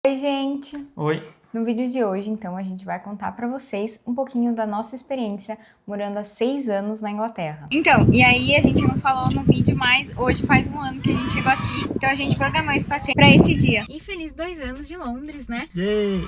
Oi, gente! Oi. No vídeo de hoje, então, a gente vai contar pra vocês um pouquinho da nossa experiência morando há 6 anos na Inglaterra. Então, e aí a gente não falou no vídeo, mas hoje faz um ano que a gente chegou aqui, então a gente programou esse passeio pra esse dia. E feliz 2 anos de Londres, né? Yay!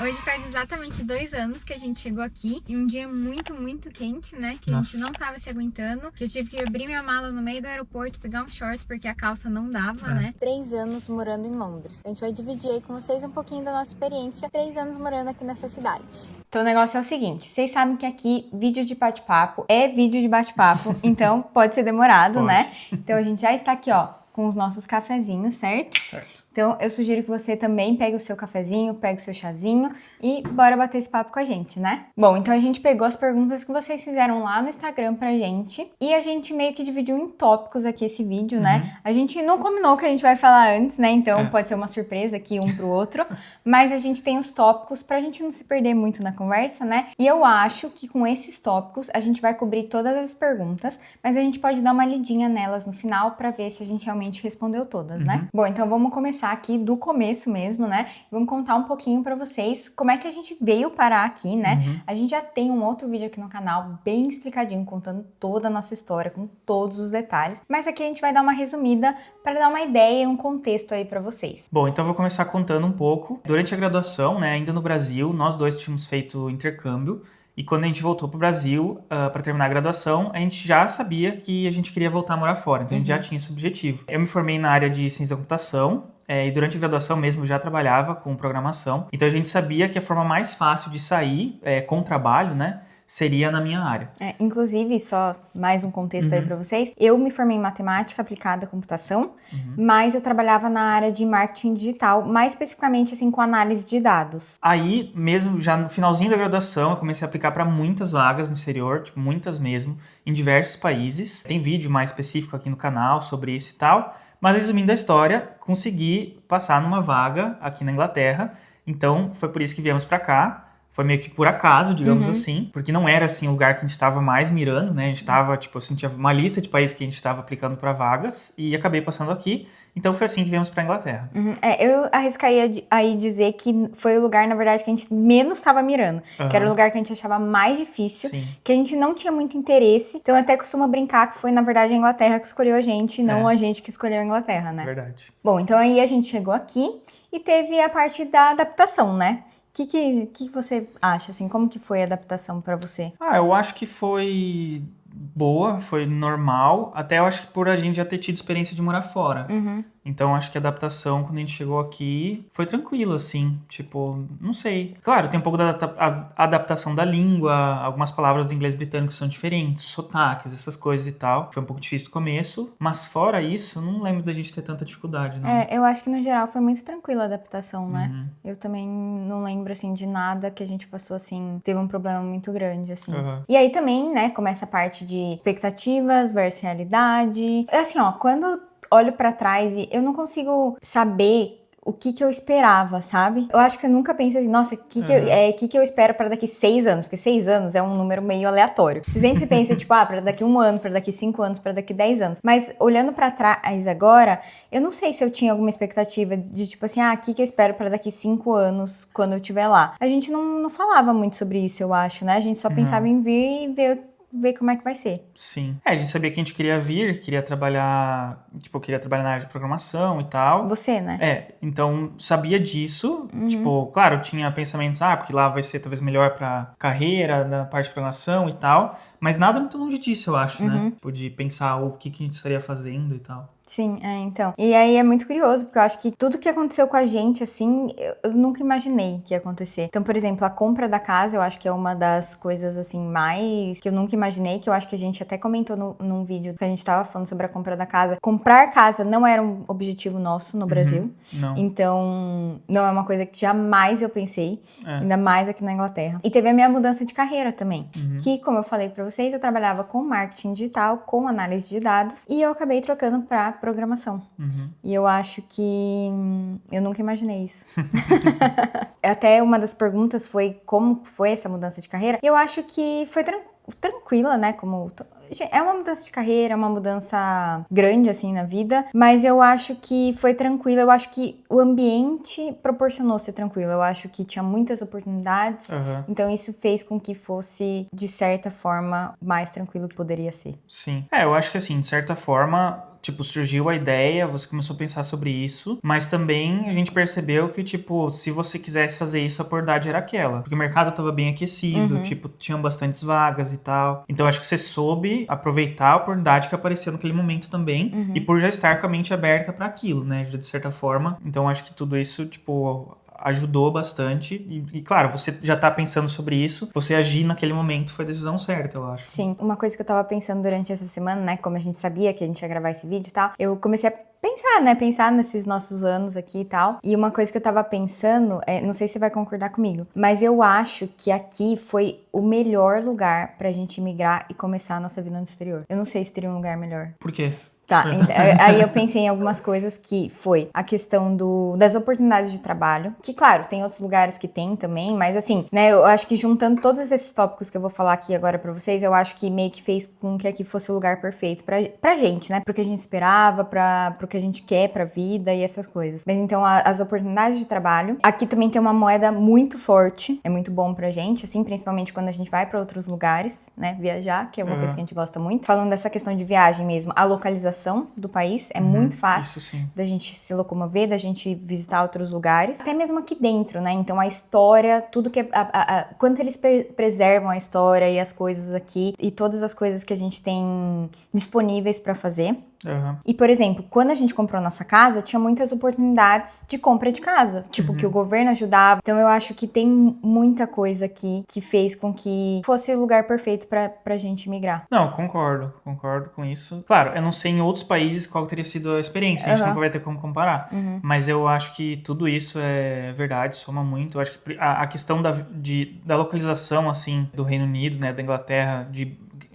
Hoje faz exatamente 2 anos que a gente chegou aqui, e um dia muito, muito quente, né? Que a gente não tava se aguentando, que eu tive que abrir minha mala no meio do aeroporto, pegar um shorts, porque a calça não dava, né? 3 anos morando em Londres. A gente vai dividir aí com vocês um pouquinho da nossa experiência, 3 anos morando aqui nessa cidade. Então o negócio é o seguinte, vocês sabem que aqui vídeo de bate-papo é vídeo de bate-papo, então pode ser demorado, né? Então a gente já está aqui, ó, com os nossos cafezinhos, certo? Certo. Então eu sugiro que você também pegue o seu cafezinho, pegue o seu chazinho e bora bater esse papo com a gente, né? Bom, então a gente pegou as perguntas que vocês fizeram lá no Instagram pra gente e a gente meio que dividiu em tópicos aqui esse vídeo, né? A gente não combinou o que a gente vai falar antes, né? Então pode ser uma surpresa aqui um pro outro, mas a gente tem os tópicos pra gente não se perder muito na conversa, né? E eu acho que com esses tópicos a gente vai cobrir todas as perguntas, mas a gente pode dar uma lidinha nelas no final pra ver se a gente realmente respondeu todas, né? Bom, então vamos começar aqui do começo mesmo, né? Vamos contar um pouquinho pra vocês como é que a gente veio parar aqui, né? A gente já tem um outro vídeo aqui no canal bem explicadinho, contando toda a nossa história, com todos os detalhes, mas aqui a gente vai dar uma resumida para dar uma ideia e um contexto aí pra vocês. Bom, então eu vou começar contando um pouco. Durante a graduação, né, ainda no Brasil, nós dois tínhamos feito intercâmbio. E quando a gente voltou pro Brasil, para terminar a graduação, a gente já sabia que a gente queria voltar a morar fora. Então a gente já tinha esse objetivo. Eu me formei na área de ciência da computação. E durante a graduação mesmo eu já trabalhava com programação. Então a gente sabia que a forma mais fácil de sair com trabalho, né, seria na minha área. Inclusive, só mais um contexto aí pra vocês, eu me formei em matemática aplicada à computação, mas eu trabalhava na área de marketing digital, mais especificamente assim com análise de dados. Aí, mesmo já no finalzinho da graduação, eu comecei a aplicar para muitas vagas no exterior, tipo, muitas mesmo, em diversos países. Tem vídeo mais específico aqui no canal sobre isso e tal. Mas resumindo a história, consegui passar numa vaga aqui na Inglaterra. Então, foi por isso que viemos para cá. Foi meio que por acaso, digamos assim, porque não era assim o lugar que a gente estava mais mirando, né? A gente estava, tipo assim, tinha uma lista de países que a gente estava aplicando para vagas e acabei passando aqui. Então foi assim que viemos para Inglaterra. Eu arriscaria aí dizer que foi o lugar, na verdade, que a gente menos estava mirando. Que era o lugar que a gente achava mais difícil, que a gente não tinha muito interesse. Então eu até costumo brincar que foi, na verdade, a Inglaterra que escolheu a gente, não a gente que escolheu a Inglaterra, né? Verdade. Bom, então aí a gente chegou aqui e teve a parte da adaptação, né? O que você acha, assim, como que foi a adaptação pra você? Eu acho que foi boa, foi normal, até eu acho que por a gente já ter tido experiência de morar fora. Então acho que a adaptação, quando a gente chegou aqui, foi tranquila, assim, tipo, não sei. Claro, tem um pouco da adaptação da língua, algumas palavras do inglês britânico são diferentes, sotaques, essas coisas e tal. Foi um pouco difícil no começo, mas fora isso, não lembro da gente ter tanta dificuldade, não. Eu acho que no geral foi muito tranquila a adaptação, né? Eu também não lembro, assim, de nada que a gente passou, assim, teve um problema muito grande, assim. E aí também, né, começa a parte de expectativas versus realidade. Assim, ó, quando olho pra trás e eu não consigo saber o que eu esperava, sabe? Eu acho que você nunca pensa assim, nossa, o que eu espero para daqui 6 anos? Porque 6 anos é um número meio aleatório. Você sempre pensa, tipo, para daqui 1 ano, para daqui 5 anos, para daqui 10 anos. Mas olhando pra trás agora, eu não sei se eu tinha alguma expectativa de, tipo assim, o que eu espero para daqui 5 anos, quando eu estiver lá. A gente não falava muito sobre isso, eu acho, né? A gente só pensava em vir e ver como é que vai ser. Sim. A gente sabia que a gente queria vir, queria trabalhar na área de programação e tal. Você, né? Então sabia disso, tipo, claro, tinha pensamentos, porque lá vai ser talvez melhor pra carreira, na parte de programação e tal, mas nada muito longe disso, eu acho, né? Tipo, de pensar o que a gente estaria fazendo e tal. Sim, então. E aí é muito curioso, porque eu acho que tudo que aconteceu com a gente, assim, eu nunca imaginei que ia acontecer. Então, por exemplo, a compra da casa, eu acho que é uma das coisas, assim, mais que eu nunca imaginei, que eu acho que a gente até comentou num vídeo que a gente tava falando sobre a compra da casa. Comprar casa não era um objetivo nosso no Brasil. Não. Então, não é uma coisa que jamais eu pensei, ainda mais aqui na Inglaterra. E teve a minha mudança de carreira também, que, como eu falei pra vocês, eu trabalhava com marketing digital, com análise de dados, e eu acabei trocando pra programação. E eu acho que eu nunca imaginei isso. Até uma das perguntas foi como foi essa mudança de carreira. Eu acho que foi tranquila, né? Como É uma mudança de carreira, é uma mudança grande, assim, na vida, mas eu acho que foi tranquilo, eu acho que o ambiente proporcionou ser tranquilo, eu acho que tinha muitas oportunidades, então isso fez com que fosse, de certa forma, mais tranquilo que poderia ser. Sim. Eu acho que assim, de certa forma, tipo, surgiu a ideia, você começou a pensar sobre isso, mas também a gente percebeu que, tipo, se você quisesse fazer isso, a oportunidade era aquela. Porque o mercado tava bem aquecido, tipo, tinham bastantes vagas e tal. Então, acho que você soube aproveitar a oportunidade que apareceu naquele momento também, e por já estar com a mente aberta para aquilo, né, de certa forma. Então, acho que tudo isso, tipo, ajudou bastante e, claro, você já tá pensando sobre isso, você agir naquele momento foi a decisão certa, eu acho. Sim, uma coisa que eu tava pensando durante essa semana, né, como a gente sabia que a gente ia gravar esse vídeo e tal, eu comecei a pensar nesses nossos anos aqui e tal, e uma coisa que eu tava pensando, não sei se você vai concordar comigo, mas eu acho que aqui foi o melhor lugar pra gente migrar e começar a nossa vida no exterior. Eu não sei se teria um lugar melhor. Por quê? Tá, aí eu pensei em algumas coisas que foi a questão das oportunidades de trabalho, que claro, tem outros lugares que tem também, mas assim, né, eu acho que juntando todos esses tópicos que eu vou falar aqui agora pra vocês, eu acho que meio que fez com que aqui fosse o lugar perfeito pra gente, né, pro que a gente esperava, pro que a gente quer pra vida e essas coisas. Mas então, as oportunidades de trabalho, aqui também tem uma moeda muito forte, é muito bom pra gente, assim, principalmente quando a gente vai pra outros lugares, né, viajar, que é uma coisa que a gente gosta muito. Falando dessa questão de viagem mesmo, a localização do país, é muito fácil da gente se locomover, da gente visitar outros lugares, até mesmo aqui dentro, né? Então a história, tudo que quanto eles preservam a história e as coisas aqui e todas as coisas que a gente tem disponíveis pra fazer. E, por exemplo, quando a gente comprou nossa casa, tinha muitas oportunidades de compra de casa, tipo, que o governo ajudava. Então eu acho que tem muita coisa aqui que fez com que fosse o lugar perfeito pra gente migrar. Não, concordo com isso. Claro, eu não sei em outros países qual teria sido a experiência, a gente nunca vai ter como comparar, mas eu acho que tudo isso é verdade, soma muito. Eu acho que a questão da localização, assim, do Reino Unido, né, da Inglaterra,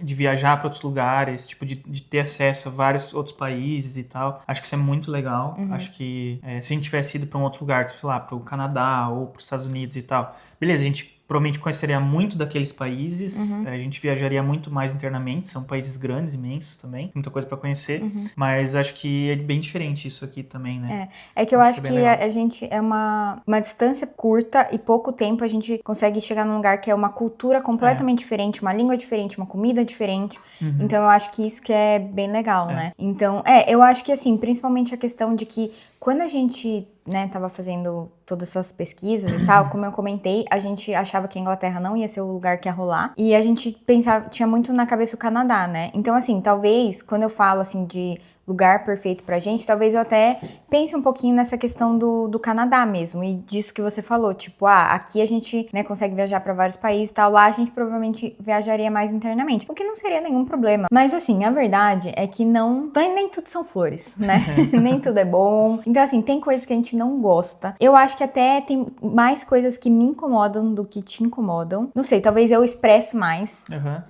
de viajar para outros lugares, tipo, de ter acesso a vários outros países e tal. Acho que isso é muito legal. Acho que se a gente tivesse ido para um outro lugar, sei lá, para o Canadá ou para os Estados Unidos e tal, beleza, a gente provavelmente conheceria muito daqueles países, a gente viajaria muito mais internamente, são países grandes, imensos também, muita coisa para conhecer, mas acho que é bem diferente isso aqui também, né? É que eu acho que a gente é uma distância curta e pouco tempo a gente consegue chegar num lugar que é uma cultura completamente diferente, uma língua diferente, uma comida diferente, então eu acho que isso que é bem legal, né? Então, eu acho que assim, principalmente a questão de que quando a gente, né, tava fazendo todas essas pesquisas e tal, como eu comentei, a gente achava que a Inglaterra não ia ser o lugar que ia rolar, e a gente pensava, tinha muito na cabeça o Canadá, né? Então, assim, talvez, quando eu falo, assim, de lugar perfeito pra gente, talvez eu até pense um pouquinho nessa questão do Canadá mesmo, e disso que você falou, tipo, aqui a gente, né, consegue viajar pra vários países e tal, lá a gente provavelmente viajaria mais internamente, o que não seria nenhum problema. Mas assim, a verdade é que nem tudo são flores, né? Nem tudo é bom. Então assim, tem coisas que a gente não gosta. Eu acho que até tem mais coisas que me incomodam do que te incomodam. Não sei, talvez eu expresso mais,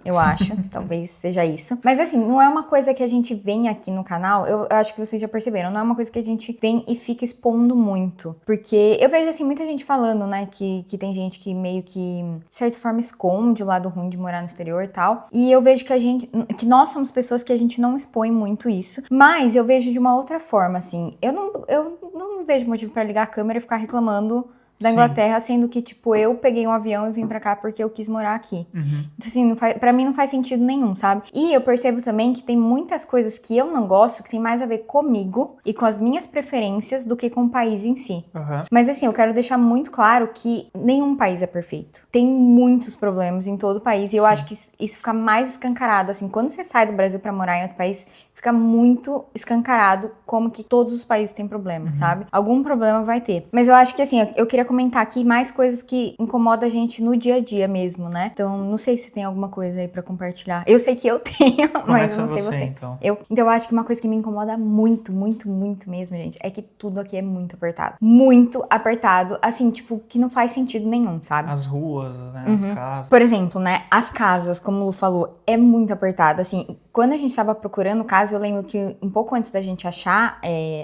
eu acho, talvez seja isso. Mas assim, não é uma coisa que a gente vem aqui no canal, eu acho que vocês já perceberam, não é uma coisa que a gente vem e fica expondo muito. Porque eu vejo, assim, muita gente falando, né, que tem gente que meio que, de certa forma, esconde o lado ruim de morar no exterior e tal. E eu vejo que nós somos pessoas que a gente não expõe muito isso. Mas eu vejo de uma outra forma, assim. Eu não vejo motivo pra ligar a câmera e ficar reclamando da Inglaterra, sendo que, tipo, eu peguei um avião e vim pra cá porque eu quis morar aqui. Então, assim, pra mim não faz sentido nenhum, sabe? E eu percebo também que tem muitas coisas que eu não gosto que tem mais a ver comigo e com as minhas preferências do que com o país em si. Mas, assim, eu quero deixar muito claro que nenhum país é perfeito. Tem muitos problemas em todo o país e eu acho que isso fica mais escancarado, assim, quando você sai do Brasil pra morar em outro país, fica muito escancarado como que todos os países têm problemas, sabe? Algum problema vai ter. Mas eu acho que, assim, eu queria comentar aqui mais coisas que incomodam a gente no dia a dia mesmo, né? Então, não sei se tem alguma coisa aí pra compartilhar. Eu sei que eu tenho, mas eu não sei você. Então eu acho que uma coisa que me incomoda muito, muito, muito mesmo, gente, é que tudo aqui é muito apertado. Muito apertado, assim, tipo, que não faz sentido nenhum, sabe? As ruas, né? As casas. Por exemplo, né, as casas, como o Lu falou, é muito apertado. Assim, quando a gente tava procurando casa, casa, eu lembro que um pouco antes da gente achar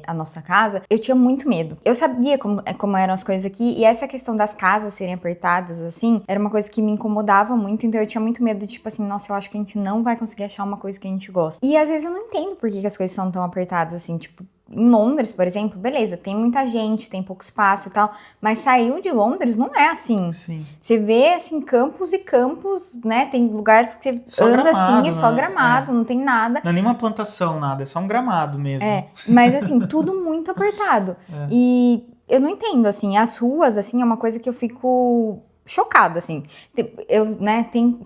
a nossa casa, eu tinha muito medo. Eu sabia como eram as coisas aqui, e essa questão das casas serem apertadas, assim, era uma coisa que me incomodava muito, então eu tinha muito medo de, tipo assim, nossa, eu acho que a gente não vai conseguir achar uma coisa que a gente gosta. E às vezes eu não entendo por que as coisas são tão apertadas, assim, tipo, em Londres, por exemplo, beleza, tem muita gente, tem pouco espaço e tal, mas saiu de Londres não é assim. Sim. Você vê, assim, campos e campos, né? Tem lugares que você anda Gramado, assim, é só né? gramado, não tem nada. Não é nenhuma plantação, nada, é só um gramado mesmo. Mas assim, tudo muito apertado. E eu não entendo, assim, as ruas, assim, é uma coisa que eu fico chocada, assim.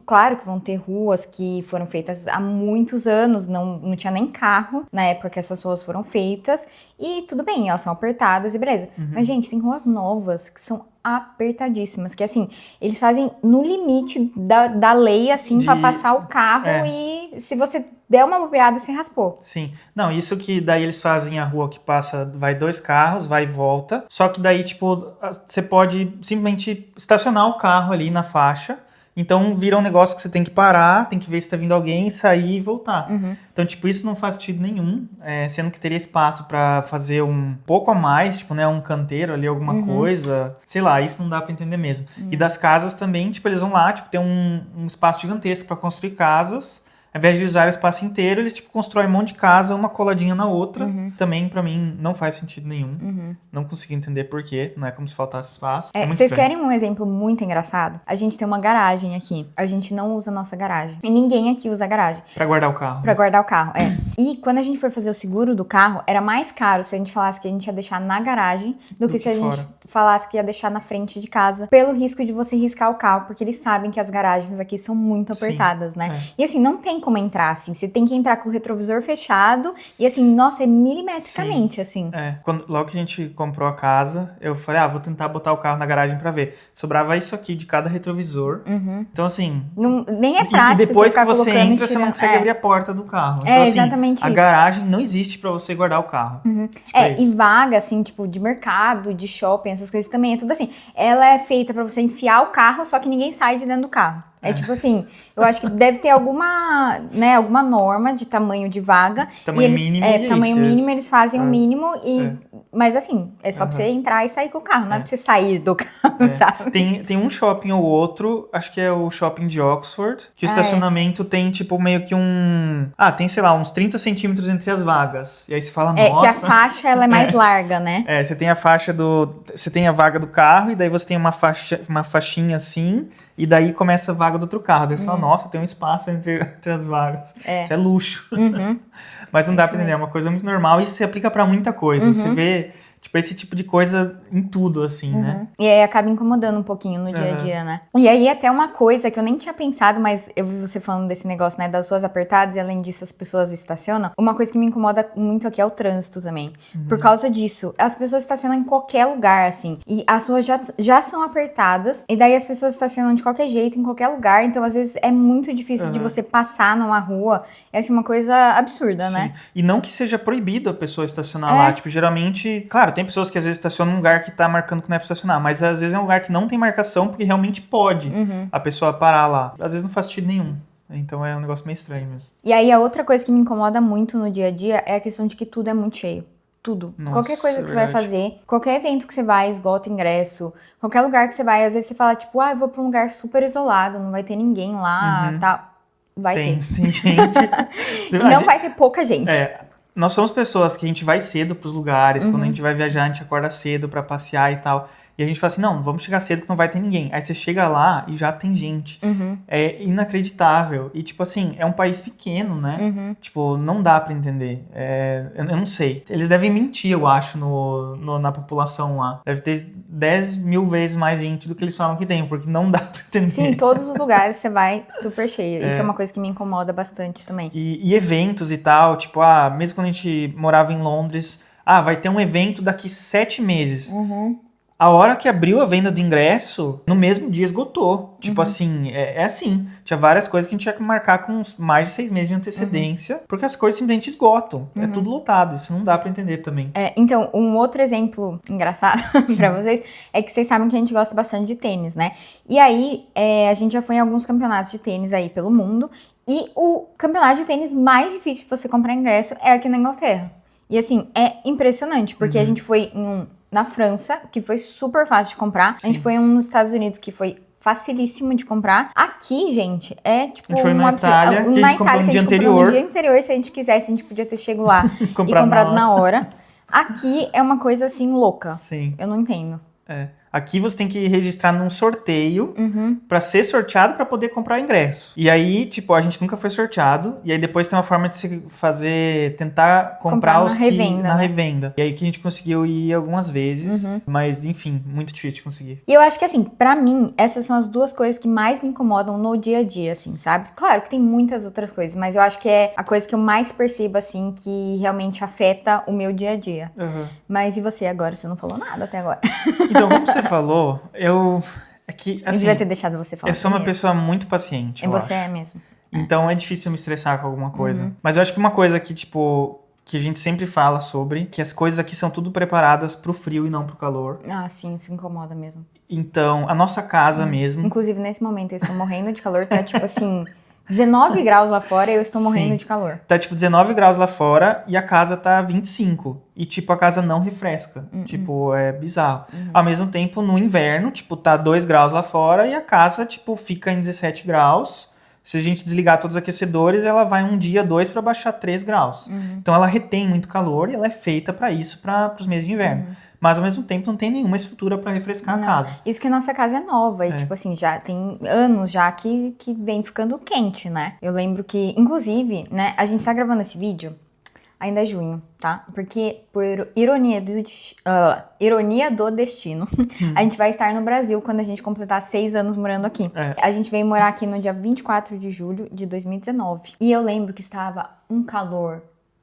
Claro que vão ter ruas que foram feitas há muitos anos, não tinha nem carro na época que essas ruas foram feitas, e tudo bem, elas são apertadas e beleza. Mas, gente, tem ruas novas que são apertadíssimas, que assim, eles fazem no limite da lei, assim, pra passar o carro e se você der uma bobeada, você raspou. Sim. Não, isso que daí eles fazem a rua que passa, vai 2 carros, vai e volta, só que daí, tipo, você pode simplesmente estacionar o carro ali na faixa, então vira um negócio que você tem que parar, tem que ver se tá vindo alguém, sair e voltar. Então, tipo, isso não faz sentido nenhum, sendo que teria espaço pra fazer um pouco a mais, tipo, né, um canteiro ali, alguma coisa, sei lá, isso não dá pra entender mesmo. E das casas também, tipo, eles vão lá, tipo, tem um espaço gigantesco pra construir casas. Ao invés de usar o espaço inteiro, eles tipo constroem um monte de casa, uma coladinha na outra. Também, pra mim, não faz sentido nenhum. Não consigo entender por quê. Não é como se faltasse espaço. É muito vocês estranho. querem um exemplo muito engraçado? A gente tem uma garagem aqui. A gente não usa a nossa garagem. E ninguém aqui usa a garagem. Pra guardar o carro. Pra guardar o carro, E quando a gente foi fazer o seguro do carro, era mais caro se a gente falasse que a gente ia deixar na garagem do que se a gente falasse que ia deixar na frente de casa, pelo risco de você riscar o carro, porque eles sabem que as garagens aqui são muito apertadas, né? E assim, não tem como entrar, assim, você tem que entrar com o retrovisor fechado e assim, nossa, é milimetricamente, assim. Logo que a gente comprou a casa, eu falei, vou tentar botar o carro na garagem pra ver. Sobrava isso aqui de cada retrovisor. Então assim... nem é prático. E depois que você entra, você não consegue abrir a porta do carro. Então, assim, exatamente a garagem não existe pra você guardar o carro. Tipo, e vaga, assim, tipo, de mercado, de shopping, essas coisas também, é tudo assim. Ela é feita pra você enfiar o carro, só que ninguém sai de dentro do carro. Tipo assim, eu acho que deve ter alguma norma de tamanho de vaga. Tamanho mínimo. Tamanho mínimo, eles fazem o mínimo. Mas assim, é só pra você entrar e sair com o carro, não é pra você sair do carro, sabe? Tem um shopping ou outro, acho que é o shopping de Oxford, que o estacionamento tem tipo meio que tem, sei lá, uns 30 centímetros entre as vagas. E aí você fala, nossa... que a faixa, ela é mais larga, né? Você tem a faixa você tem a vaga do carro, e daí você tem uma faixinha assim... E daí começa a vaga do outro carro. Daí você fala, nossa, tem um espaço entre as vagas. Isso é luxo. Mas não dá pra entender, é uma coisa muito normal. E isso se aplica pra muita coisa. Você vê, tipo, esse tipo de coisa em tudo, assim, né? E aí acaba incomodando um pouquinho no dia a dia, né? E aí até uma coisa que eu nem tinha pensado, mas eu vi você falando desse negócio, né, das ruas apertadas, e além disso as pessoas estacionam. Uma coisa que me incomoda muito aqui é o trânsito também. Por causa disso, as pessoas estacionam em qualquer lugar, assim. E as ruas já são apertadas, e daí as pessoas estacionam de qualquer jeito, em qualquer lugar. Então, às vezes, é muito difícil de você passar numa rua. É, assim, uma coisa absurda, né? E não que seja proibido a pessoa estacionar lá. Tipo, geralmente... Claro, tem pessoas que às vezes estacionam num lugar que tá marcando que não é pra estacionar, mas às vezes é um lugar que não tem marcação, porque realmente pode a pessoa parar lá. Às vezes não faz sentido nenhum. Então é um negócio meio estranho mesmo. E aí a outra coisa que me incomoda muito no dia a dia é a questão de que tudo é muito cheio. Tudo. Nossa, qualquer coisa que você vai fazer, qualquer evento que você vai, esgota ingresso, qualquer lugar que você vai, às vezes você fala, tipo, eu vou pra um lugar super isolado, não vai ter ninguém lá, tal. Vai ter. Tem gente. Não vai ter pouca gente. Nós somos pessoas que a gente vai cedo pros lugares, quando a gente vai viajar, a gente acorda cedo pra passear e tal. E a gente fala assim, não, vamos chegar cedo que não vai ter ninguém. Aí você chega lá e já tem gente. É inacreditável. E, tipo assim, é um país pequeno, né? Tipo, não dá pra entender. Eu não sei. Eles devem mentir, eu acho, na população lá. Deve ter 10 mil vezes mais gente do que eles falam que tem, porque não dá pra entender. Sim, todos os lugares você vai super cheio. Isso é uma coisa que me incomoda bastante também. E eventos e tal, tipo, mesmo quando a gente morava em Londres, vai ter um evento daqui 7 meses. A hora que abriu a venda do ingresso, no mesmo dia esgotou. Tipo assim, assim. Tinha várias coisas que a gente tinha que marcar com mais de 6 meses de antecedência, porque as coisas simplesmente esgotam. É tudo lotado, isso não dá pra entender também. Então, um outro exemplo engraçado pra vocês é que vocês sabem que a gente gosta bastante de tênis, né? E aí, a gente já foi em alguns campeonatos de tênis aí pelo mundo. E o campeonato de tênis mais difícil de você comprar ingresso é aqui na Inglaterra. E assim, é impressionante, porque a gente foi na França, que foi super fácil de comprar. A gente foi em um nos Estados Unidos, que foi facilíssimo de comprar. Aqui, gente, é tipo A gente foi um na absurdo. Itália, que a gente comprou no dia anterior. No dia anterior, se a gente quisesse, a gente podia ter chegado lá e comprado na hora. Aqui é uma coisa assim louca. Sim. Eu não entendo. Aqui você tem que registrar num sorteio pra ser sorteado pra poder comprar ingresso. E aí, tipo, a gente nunca foi sorteado. E aí depois tem uma forma de se fazer, tentar comprar os na revenda. E aí que a gente conseguiu ir algumas vezes. Mas, enfim, muito difícil de conseguir. E eu acho que, assim, pra mim, essas são as duas coisas que mais me incomodam no dia a dia, assim, sabe? Claro que tem muitas outras coisas, mas eu acho que é a coisa que eu mais percebo, assim, que realmente afeta o meu dia a dia. Mas e você agora? Você não falou nada até agora. Então, como você falou, é que, assim, Eu devia ter deixado você falar. Eu sou uma pessoa muito paciente, eu você acho. é mesmo. Então é difícil eu me estressar com alguma coisa. Mas eu acho que uma coisa que, tipo, que a gente sempre fala sobre, que as coisas aqui são tudo preparadas pro frio e não pro calor. Ah, sim, se incomoda mesmo. Então, a nossa casa mesmo... Inclusive, nesse momento, eu estou morrendo de calor, tá tipo assim... 19 graus lá fora e eu estou morrendo de calor. Tá tipo 19 graus lá fora e a casa tá 25. E tipo, a casa não refresca. Tipo, é bizarro. Ao mesmo tempo, no inverno, tipo, tá 2 graus lá fora e a casa, tipo, fica em 17 graus. Se a gente desligar todos os aquecedores, ela vai um dia, 2 pra baixar 3 graus. Então ela retém muito calor e ela é feita pra isso, para os meses de inverno. Mas ao mesmo tempo não tem nenhuma estrutura pra refrescar a casa. Isso que a nossa casa é nova e tipo assim, já tem anos já que vem ficando quente, né? Eu lembro que, inclusive, né, a gente tá gravando esse vídeo, ainda é junho, tá? Porque por ironia do destino, a gente vai estar no Brasil quando a gente completar 6 anos morando aqui. A gente veio morar aqui no dia 24 de julho de 2019. E eu lembro que estava um calor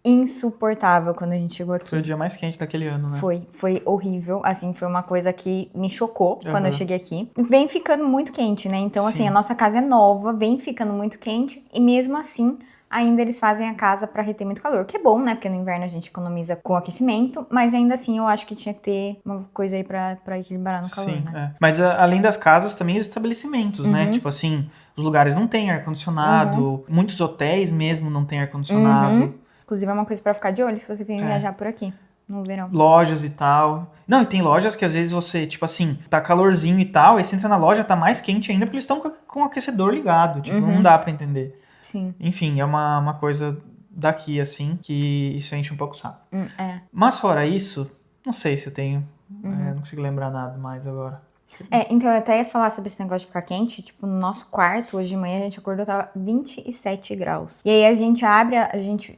insuportável quando a gente chegou aqui. Foi o dia mais quente daquele ano, né? Foi horrível, assim, foi uma coisa que me chocou quando eu cheguei aqui. Vem ficando muito quente, né? Então, assim, a nossa casa é nova, vem ficando muito quente e mesmo assim, ainda eles fazem a casa pra reter muito calor, que é bom, né? Porque no inverno a gente economiza com aquecimento, mas ainda assim eu acho que tinha que ter uma coisa aí pra equilibrar no calor, né? Mas além das casas, também os estabelecimentos, né? Tipo assim, os lugares não têm ar-condicionado, muitos hotéis mesmo não têm ar-condicionado. Inclusive é uma coisa pra ficar de olho se você vier viajar por aqui, no verão. Lojas e tal. Não, e tem lojas que às vezes você, tipo assim, tá calorzinho e tal, aí você entra na loja, tá mais quente ainda porque eles estão com o aquecedor ligado. Tipo, não dá pra entender. Sim. Enfim, é uma coisa daqui, assim, que isso enche um pouco o saco. Mas fora isso, não sei se eu tenho. Não consigo lembrar nada mais agora. Então eu até ia falar sobre esse negócio de ficar quente. Tipo, no nosso quarto, hoje de manhã, a gente acordou, tava 27 graus. E aí a gente abre,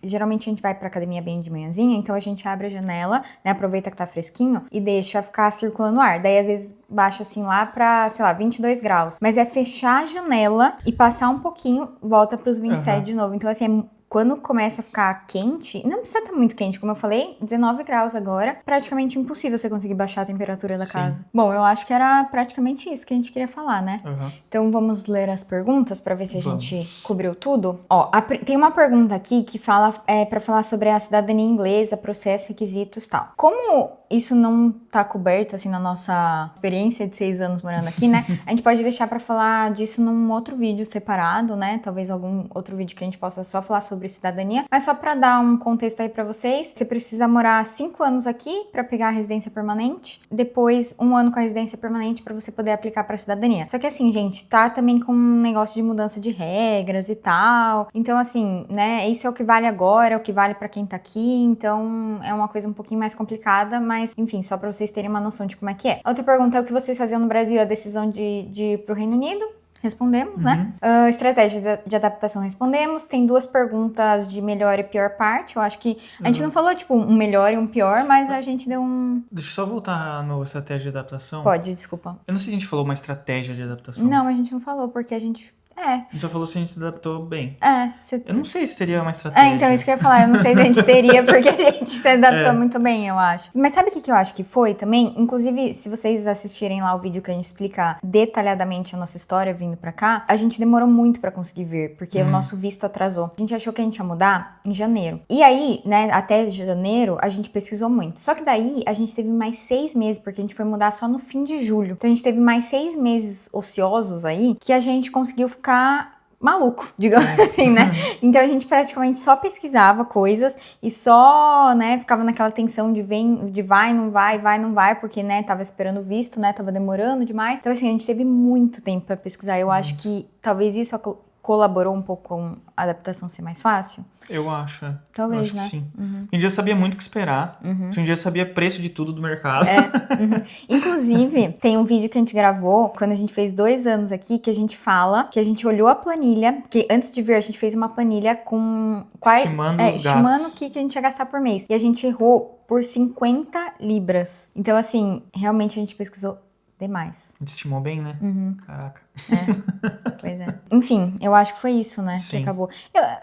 geralmente a gente vai pra academia bem de manhãzinha, então a gente abre a janela, né, aproveita que tá fresquinho e deixa ficar circulando o ar. Daí às vezes baixa assim lá pra, sei lá, 22 graus. Mas é fechar a janela e passar um pouquinho, volta pros 27 de novo. Então assim, quando começa a ficar quente, não precisa estar muito quente, como eu falei, 19 graus agora, praticamente impossível você conseguir baixar a temperatura da casa. Bom, eu acho que era praticamente isso que a gente queria falar, né? Então vamos ler as perguntas pra ver se a gente cobriu tudo. Ó, tem uma pergunta aqui que fala pra falar sobre a cidadania inglesa, processo, requisitos e tal. Como isso não tá coberto, assim, na nossa experiência de 6 anos morando aqui, né? A gente pode deixar pra falar disso num outro vídeo separado, né? Talvez algum outro vídeo que a gente possa só falar sobre cidadania. Mas só pra dar um contexto aí pra vocês, você precisa morar 5 anos aqui pra pegar a residência permanente. Depois, 1 ano com a residência permanente pra você poder aplicar pra cidadania. Só que assim, gente, tá também com um negócio de mudança de regras e tal. Então, assim, né? Isso é o que vale agora, é o que vale pra quem tá aqui. Então, é uma coisa um pouquinho mais complicada, mas, enfim, só pra vocês terem uma noção de como é que é. Outra pergunta é o que vocês faziam no Brasil, a decisão de ir pro Reino Unido. Respondemos, né? Estratégia de adaptação, respondemos. Tem 2 perguntas de melhor e pior parte. Eu acho que a gente não falou, tipo, um melhor e um pior, mas a gente deu um... Deixa eu só voltar no estratégia de adaptação. Pode, desculpa. Eu não sei se a gente falou uma estratégia de adaptação. Não, a gente não falou, porque a gente... A gente só falou se a gente se adaptou bem. Eu não sei se seria uma estratégia. Então, isso que eu ia falar. Eu não sei se a gente teria, porque a gente se adaptou muito bem, eu acho. Mas sabe o que eu acho que foi também? Inclusive, se vocês assistirem lá o vídeo que a gente explica detalhadamente a nossa história vindo pra cá, a gente demorou muito pra conseguir vir, porque o nosso visto atrasou. A gente achou que a gente ia mudar em janeiro. E aí, né, até janeiro, a gente pesquisou muito. Só que daí, a gente teve mais 6 meses, porque a gente foi mudar só no fim de julho. Então, a gente teve mais 6 meses ociosos aí, que a gente conseguiu ficar maluco, digamos assim, né? Então a gente praticamente só pesquisava coisas e só, né, ficava naquela tensão de vai, não vai, porque, né, tava esperando o visto, né, tava demorando demais. Então, assim, a gente teve muito tempo pra pesquisar. Eu acho que talvez isso colaborou um pouco com a adaptação ser mais fácil. Eu acho, Talvez, eu acho né? que sim. Hoje em dia sabia muito o que esperar. Hoje em dia sabia preço de tudo do mercado. Inclusive, tem um vídeo que a gente gravou quando a gente fez 2 anos aqui, que a gente fala, que a gente olhou a planilha, que antes de vir a gente fez uma planilha com Estimando os estimando o gastos. que a gente ia gastar por mês. E a gente errou por 50 libras. Então, assim, realmente a gente pesquisou demais. A gente estimou bem, né? Caraca. Pois é. Enfim, eu acho que foi isso, né? Que Sim. acabou.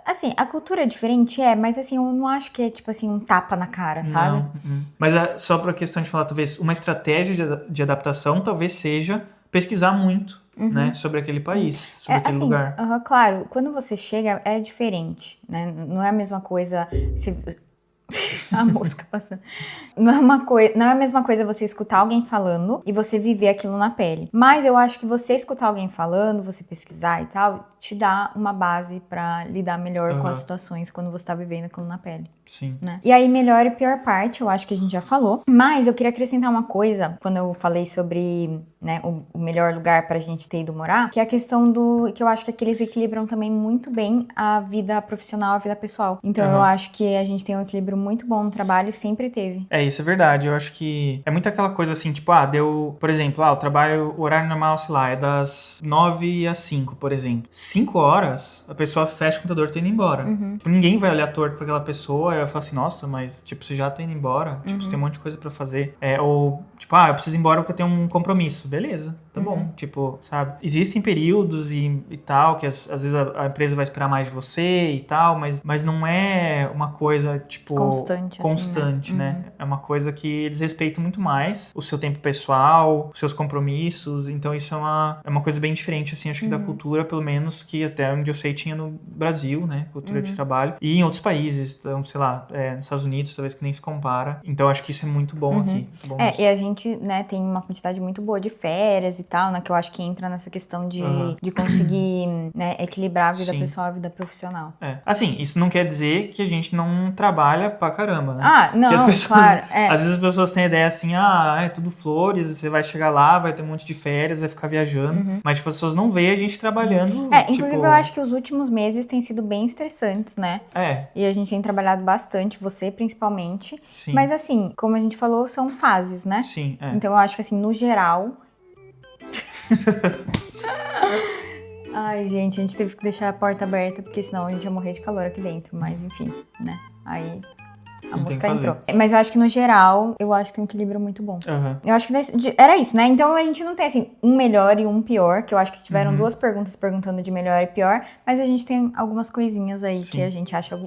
Assim, a cultura é diferente, mas assim, eu não acho que é, tipo assim, um tapa na cara, sabe? Não. Mas só pra questão de falar, talvez, uma estratégia de adaptação talvez seja pesquisar muito, né? Sobre aquele país, sobre aquele assim, lugar. Claro, quando você chega é diferente, né? Não é a mesma coisa. A mosca passando. Não é a mesma coisa você escutar alguém falando e você viver aquilo na pele. Mas eu acho que você escutar alguém falando, você pesquisar e tal, te dá uma base pra lidar melhor com as situações quando você tá vivendo aquilo na pele. Sim. Né? E aí, melhor e pior parte, eu acho que a gente já falou. Mas eu queria acrescentar uma coisa, quando eu falei sobre, né, o melhor lugar pra gente ter ido morar, que é a questão que eu acho que eles equilibram também muito bem a vida profissional e a vida pessoal. Então, eu acho que a gente tem um equilíbrio muito bom no trabalho, sempre teve. Isso é verdade. Eu acho que é muito aquela coisa assim, tipo, deu, por exemplo, o horário normal, sei lá, é das 9 às 5, por exemplo. 5 horas, a pessoa fecha o computador e tá indo embora. Tipo, ninguém vai olhar torto pra aquela pessoa e vai falar assim, nossa, mas, tipo, você já tá indo embora? Tipo, você tem um monte de coisa pra fazer. Ou, tipo, eu preciso ir embora porque eu tenho um compromisso. Beleza, tá bom. Tipo, sabe? Existem períodos e tal, que às vezes a empresa vai esperar mais de você e tal, mas não é uma coisa, tipo... Constante, né? É uma coisa que eles respeitam muito mais o seu tempo pessoal, os seus compromissos. Então, isso é uma coisa bem diferente, assim, acho que da cultura, pelo menos, que até onde eu sei tinha no Brasil, né? Cultura de trabalho. E em outros países, então, sei lá, nos Estados Unidos, talvez que nem se compara. Então, acho que isso é muito bom aqui. Muito bom mesmo. E a gente, né, tem uma quantidade muito boa de férias e tal, né? Que eu acho que entra nessa questão de conseguir, né, equilibrar a vida pessoal e a vida profissional. Assim, isso não quer dizer que a gente não trabalha pra caramba, né? Não, as pessoas, claro. Às vezes as pessoas têm a ideia assim, é tudo flores, você vai chegar lá, vai ter um monte de férias, vai ficar viajando. Mas, tipo, as pessoas não veem a gente trabalhando. Inclusive, eu acho que os últimos meses têm sido bem estressantes, né? E a gente tem trabalhado bastante, você principalmente. Sim. Mas assim, como a gente falou, são fases, né? Sim, Então eu acho que assim, no geral... Ai, gente, a gente teve que deixar a porta aberta, porque senão a gente ia morrer de calor aqui dentro. Mas enfim, né? Aí a música entrou. Mas eu acho que no geral, eu acho que tem um equilíbrio muito bom. Eu acho que era isso, né? Então a gente não tem assim, um melhor e um pior, que eu acho que tiveram 2 perguntas perguntando de melhor e pior, mas a gente tem algumas coisinhas aí que a gente acha...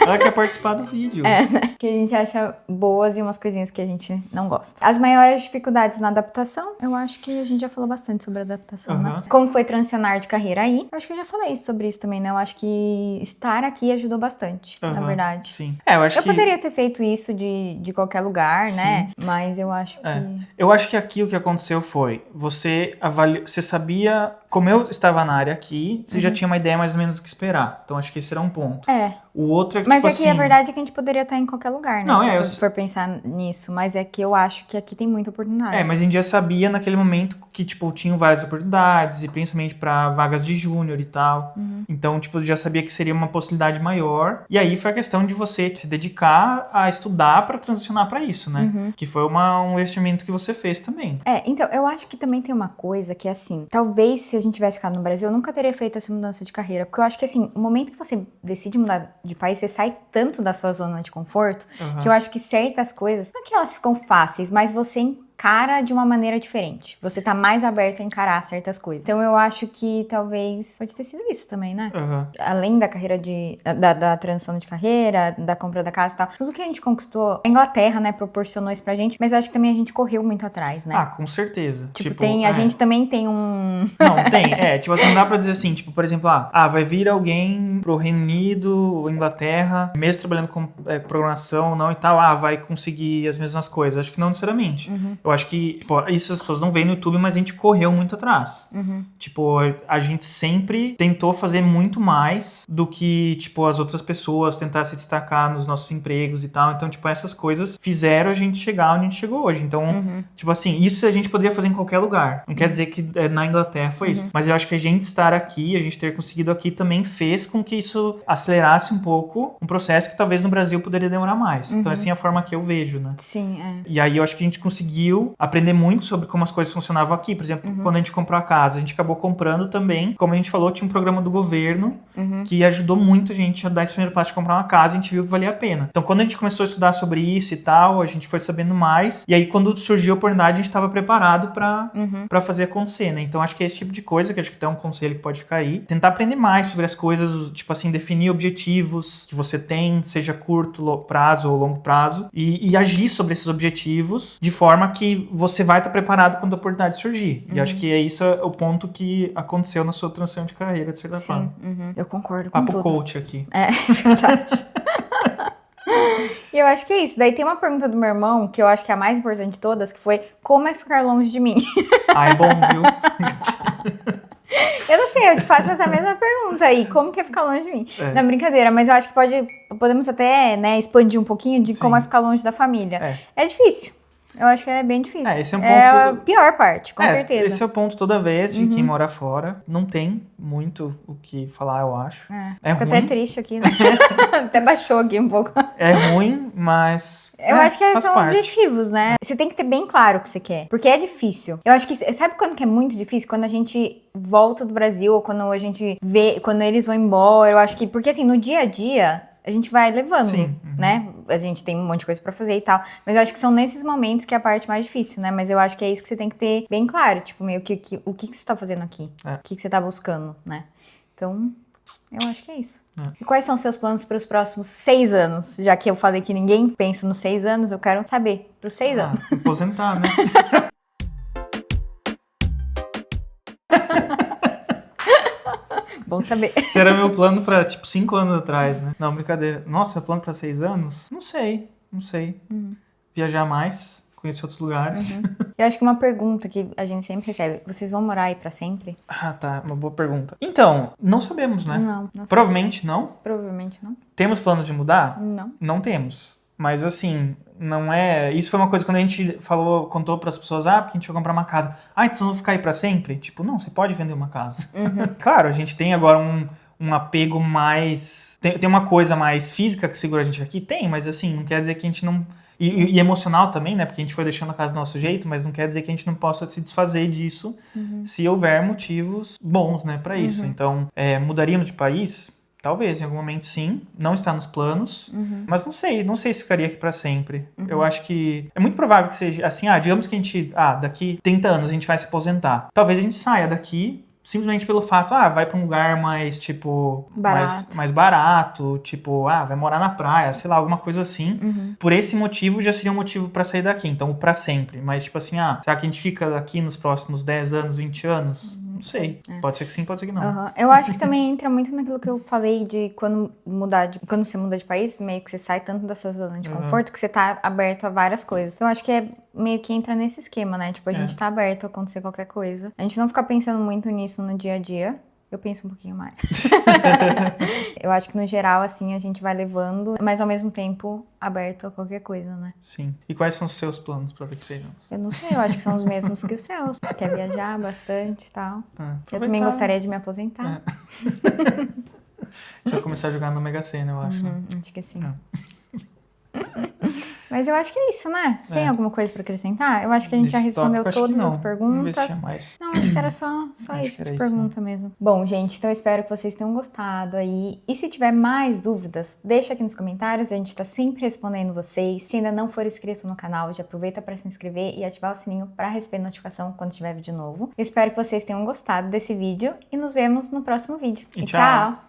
Ela quer participar do vídeo. Né? Que a gente acha boas e umas coisinhas que a gente não gosta. As maiores dificuldades na adaptação, eu acho que a gente já falou bastante sobre a adaptação, né? Como foi transicionar de carreira aí? Eu acho que eu já falei sobre isso também, né? Eu acho que estar aqui ajudou bastante, na verdade. Sim. Eu poderia ter feito isso de qualquer lugar, né? Mas eu acho que... Eu acho que aqui o que aconteceu foi, você sabia... Como eu estava na área aqui, você já tinha uma ideia mais ou menos do que esperar. Então, acho que esse era um ponto. O outro é que, mas tipo é que assim... a verdade é que a gente poderia estar em qualquer lugar, né? Não, se for pensar nisso. Mas é que eu acho que aqui tem muita oportunidade. Mas a gente já sabia naquele momento que, tipo, tinham várias oportunidades, e principalmente para vagas de júnior e tal. Então, tipo, já sabia que seria uma possibilidade maior. E aí foi a questão de você se dedicar a estudar para transicionar para isso, né? Que foi um investimento que você fez também. Então, eu acho que também tem uma coisa que é assim, talvez se a gente tivesse ficado no Brasil, eu nunca teria feito essa mudança de carreira. Porque eu acho que, assim, o momento que você decide mudar de país, você sai tanto da sua zona de conforto, que eu acho que certas coisas, não é que elas ficam fáceis, mas você encara de uma maneira diferente. Você tá mais aberto a encarar certas coisas. Então eu acho que talvez pode ter sido isso também, né? Além da carreira da transição de carreira, da compra da casa e tal. Tudo que a gente conquistou, a Inglaterra, né, proporcionou isso pra gente, mas eu acho que também a gente correu muito atrás, né? Com certeza. Tipo, a gente também tem um... Não, tem. Tipo assim, não dá pra dizer assim, tipo, por exemplo, vai vir alguém pro Reino Unido ou Inglaterra, mesmo trabalhando com programação ou não e tal, vai conseguir as mesmas coisas. Acho que não necessariamente. Eu acho que, tipo, isso as pessoas não veem no YouTube, mas a gente correu muito atrás. Tipo, a gente sempre tentou fazer muito mais do que, tipo, as outras pessoas tentar se destacar nos nossos empregos e tal. Então, tipo, essas coisas fizeram a gente chegar onde a gente chegou hoje. Então, tipo assim, isso a gente poderia fazer em qualquer lugar. Não quer dizer que na Inglaterra foi isso. Mas eu acho que a gente estar aqui, a gente ter conseguido aqui também fez com que isso acelerasse um pouco um processo que talvez no Brasil poderia demorar mais. Então, assim, é a forma que eu vejo, né? Sim, é. E aí eu acho que a gente conseguiu aprender muito sobre como as coisas funcionavam aqui. Por exemplo, quando a gente comprou a casa, a gente acabou comprando também, como a gente falou, tinha um programa do governo que ajudou muito a gente a dar esse primeiro passo de comprar uma casa, e a gente viu que valia a pena. Então, quando a gente começou a estudar sobre isso e tal, a gente foi sabendo mais, e aí quando surgiu a oportunidade, a gente estava preparado pra fazer acontecer, né? Então, acho que é esse tipo de coisa, que acho que até é um conselho que pode ficar aí. Tentar aprender mais sobre as coisas, tipo assim, definir objetivos que você tem, seja curto prazo ou longo prazo, e agir sobre esses objetivos de forma que você vai estar preparado quando a oportunidade surgir. E acho que é isso o ponto que aconteceu na sua transição de carreira, de certa forma. Eu concordo com Papo tudo. coach aqui. É verdade. E eu acho que é isso. Daí tem uma pergunta do meu irmão, que eu acho que é a mais importante de todas, que foi: como é ficar longe de mim? Ah, é bom, viu? Eu não sei, eu te faço essa mesma pergunta aí. Como que é ficar longe de mim? É. Não, brincadeira, mas eu acho que podemos até, né, expandir um pouquinho de Sim. como é ficar longe da família. É. É difícil. Eu acho que é bem difícil. Esse é um É a ponto... pior parte, com certeza. Esse é o ponto toda vez de quem mora fora. Não tem muito o que falar, eu acho. É Fico ruim. até triste aqui, né? Até baixou aqui um pouco. É ruim, mas... Eu acho que faz são parte. objetivos, né? Você tem que ter bem claro o que você quer. Porque é difícil. Eu acho que... Sabe quando que é muito difícil? Quando a gente volta do Brasil, ou quando a gente vê... Quando eles vão embora, eu acho que... Porque assim, no dia a dia, a gente vai levando, Sim. né? A gente tem um monte de coisa pra fazer e tal. Mas eu acho que são nesses momentos que é a parte mais difícil, né? Mas eu acho que é isso que você tem que ter bem claro. Tipo, meio que o que você tá fazendo aqui? É. O que você tá buscando, né? Então... Eu acho que é isso. É. E quais são os seus planos para os próximos 6 anos? Já que eu falei que ninguém pensa nos 6 anos, eu quero saber. Para os 6 anos. Aposentar, né? Bom saber. Esse era meu plano pra, tipo, 5 anos atrás, né? Não, brincadeira. Nossa, plano pra 6 anos? Não sei. Viajar mais, conhecer outros lugares. Eu acho que uma pergunta que a gente sempre recebe: vocês vão morar aí para sempre? Ah, tá. Uma boa pergunta. Então, não sabemos, né? Não sei. Provavelmente não. Provavelmente não. Temos planos de mudar? Não. Não temos. Mas assim, não é... Isso foi uma coisa quando a gente contou pras pessoas, porque a gente vai comprar uma casa. Então vocês vão ficar aí pra sempre? Tipo, não, você pode vender uma casa. Claro, a gente tem agora um apego mais... Tem uma coisa mais física que segura a gente aqui? Tem, mas assim, não quer dizer que a gente não... E emocional também, né? Porque a gente foi deixando a casa do nosso jeito, mas não quer dizer que a gente não possa se desfazer disso se houver motivos bons, né, pra isso. Então, mudaríamos de país? Talvez, em algum momento sim. Não está nos planos. Mas não sei se ficaria aqui pra sempre. Eu acho que é muito provável que seja assim, digamos que a gente, daqui 30 anos a gente vai se aposentar. Talvez a gente saia daqui simplesmente pelo fato, vai pra um lugar mais, tipo... Barato. Mais barato, tipo, vai morar na praia, sei lá, alguma coisa assim. Por esse motivo, já seria um motivo pra sair daqui. Então, pra sempre. Mas, tipo assim, será que a gente fica aqui nos próximos 10 anos, 20 anos? Não sei. Pode ser que sim, pode ser que não. Eu acho que também entra muito naquilo que eu falei de quando você muda de país, meio que você sai tanto da sua zona de conforto que você tá aberto a várias coisas. Então, eu acho que meio que entra nesse esquema, né? Tipo, a gente tá aberto a acontecer qualquer coisa. A gente não fica pensando muito nisso no dia a dia. Eu penso um pouquinho mais. Eu acho que no geral, assim, a gente vai levando, mas ao mesmo tempo aberto a qualquer coisa, né? Sim. E quais são os seus planos para daqui 6 anos? Eu não sei, eu acho que são os mesmos que os seus. Quer viajar bastante e tal. Eu também Aproveitar. gostaria de me aposentar. Já começar a jogar no Mega Sena, eu acho. Acho que sim. Mas eu acho que é isso, né? Você tem alguma coisa pra acrescentar? Eu acho que a gente já respondeu todas as perguntas. Mais. Não, acho que era só isso de pergunta mesmo. Bom, gente, então eu espero que vocês tenham gostado aí. E se tiver mais dúvidas, deixa aqui nos comentários. A gente tá sempre respondendo vocês. Se ainda não for inscrito no canal, já aproveita para se inscrever e ativar o sininho para receber notificação quando tiver vídeo novo. Eu espero que vocês tenham gostado desse vídeo e nos vemos no próximo vídeo. E tchau!